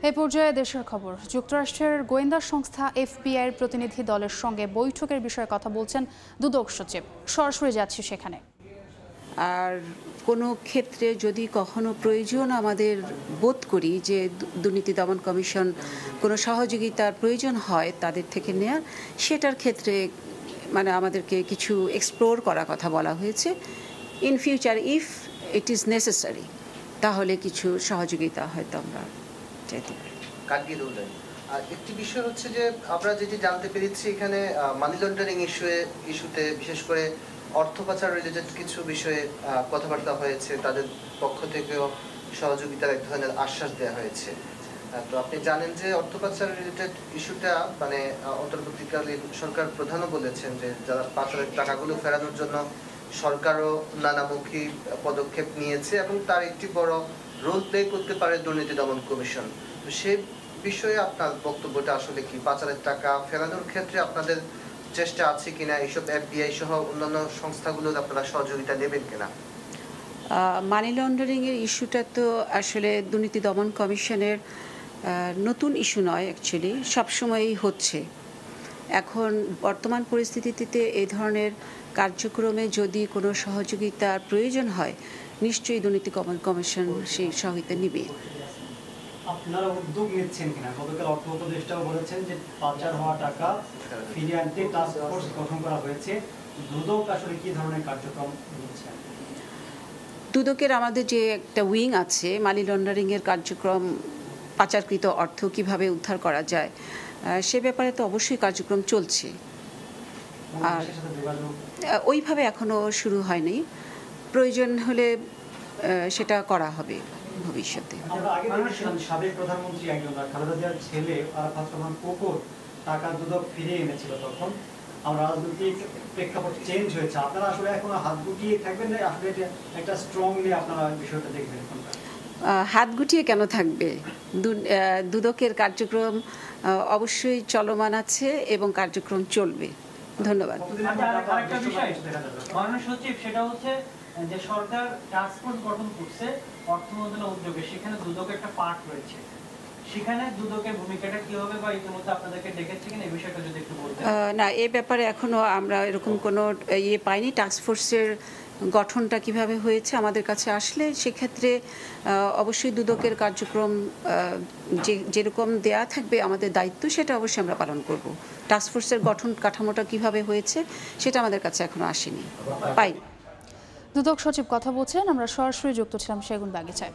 এই পর্যায়ে দেশের খবর। যুক্তরাষ্ট্রের গোয়েন্দা সংস্থা এফবিআই এর প্রতিনিধি দলের সঙ্গে বৈঠকের বিষয়ে কথা বলছেন দুদক সচিব। সরাসরি যাচ্ছি সেখানে। আর কোনো ক্ষেত্রে যদি কখনো প্রয়োজন আমাদের বোধ করি যে দুর্নীতি দমন কমিশন কোনো সহযোগিতার প্রয়োজন হয় তাদের থেকে নেওয়া, সেটার ক্ষেত্রে মানে আমাদেরকে কিছু এক্সপ্লোর করার কথা বলা হয়েছে। In future if it is necessary তাহলে কিছু সহযোগিতা হয়তো আমরা চাইতে পারি। আর একটি বিষয় হচ্ছে যে আমরা যেটি জানতে পেরেছি এখানে মানি লন্ডারিং ইস্যুতে বিশেষ করে অর্থ পাচার রিলেটেড কিছু বিষয়ে কথাবার্তা হয়েছে, তাদের পক্ষ থেকেও সহযোগিতার এক ধরনের আশ্বাস দেওয়া হয়েছে। তো আপনি জানেন যে অর্থ পাচার রিলেটেড ইস্যুটা মানে অন্তর্বর্তীকালীন সরকার প্রধানও বলেছেন যে যারা পাচারের টাকাগুলো ফেরানোর জন্য সরকারও নানামুখী পদক্ষেপ নিয়েছে এবং তার একটি বড় রোল প্লে করতে পারে দুর্নীতি দমন কমিশন। তো সেই বিষয়ে আপনার বক্তব্যটা আসলে কি? পাচারের টাকা ফেরানোর ক্ষেত্রে আপনাদের চেষ্টা আছে কিনা? এইসব এফবিআই সহ অন্যান্য সংস্থাগুলোর আপনারা সহযোগিতা নেবেন কিনা? মানি লন্ডারিং এর ইস্যুটা তো আসলে দুর্নীতি দমন কমিশনের নতুন ইস্যু নয়, অ্যাকচুয়ালি সবসময়ই হচ্ছে। এখন বর্তমান পরিস্থিতিতে এই ধরনের কার্যক্রমে যদি কোনো সহযোগিতার প্রয়োজন হয় নিশ্চয়ই দুর্নীতি দমন কমিশন সেই সহযোগিতা নিবে। আপনারা উদ্যোগ নিচ্ছেন কিনা? গতকাল অর্থ উপদেষ্টাও বলেছেন যে পাচার হওয়া টাকা ফিরিয়ে আনতে টাস্ক ফোর্স গঠন করা হয়েছে। দুদক আসলে কি ধরনের কার্যক্রম নিচ্ছে? দুদকের আমাদের যে একটা উইং আছে মানি লন্ডারিং এর কার্যক্রম, পাচারকৃত অর্থ কিভাবে উদ্ধার করা যায় সে ব্যাপারে তো অবশ্যই কার্যক্রম চলছে। আর ওইভাবে এখনো শুরু হয়নি, প্রয়োজন হলে সেটা করা হবে ভবিষ্যতে। সাবেক প্রধানমন্ত্রী একজন খালেদা জিয়ার ছেলে আরাফাত রহমান কোকর টাকা দুদক ফিরিয়ে এনেছিল, তখন আমরা রাজনৈতিক প্রেক্ষাপট চেঞ্জ হয়েছে। আপনারা আসলে এখন হাত গুটিয়ে থাকবেন না, আসলে একটা স্ট্রংলি আপনারা বিষয়টা দেখবেন? হাত গুটিয়ে কেন থাকবে? দুদকের কার্যক্রম অবশ্যই চলমান আছে এবং কার্যক্রম চলবে। ধন্যবাদ। আরেকটা বিষয় মাননীয় সচিব, সেটা হচ্ছে যে সরকার টাস্ক ফোর্স গঠন করছে অর্থ মন্ত্রণালয়ের উদ্যোগে, সেখানে দুদকের একটা পার্ট রয়েছে। সেখানে দুদকের ভূমিকাটা কি হবে বা ইতিমধ্যে আপনাদেরকে ডেকেছে কিনা এই বিষয়টা যদি একটু বলতেন। না, এই ব্যাপারে এখনো আমরা এরকম কোনো পাইনি। টাস্ক ফোর্সের গঠনটা কিভাবে হয়েছে আমাদের কাছে আসলে সেক্ষেত্রে অবশ্যই দুদকের কার্যক্রম যেরকম দেয়া থাকবে আমাদের দায়িত্ব সেটা অবশ্যই আমরা পালন করব। টাস্ক ফোর্সের গঠন কাঠামোটা কিভাবে হয়েছে সেটা আমাদের কাছে এখনো আসেনি, পাইনি। দুদক সচিব কথা বলছেন। আমরা সরাসরি যুক্ত ছিলাম সেগুনবাগিচায়।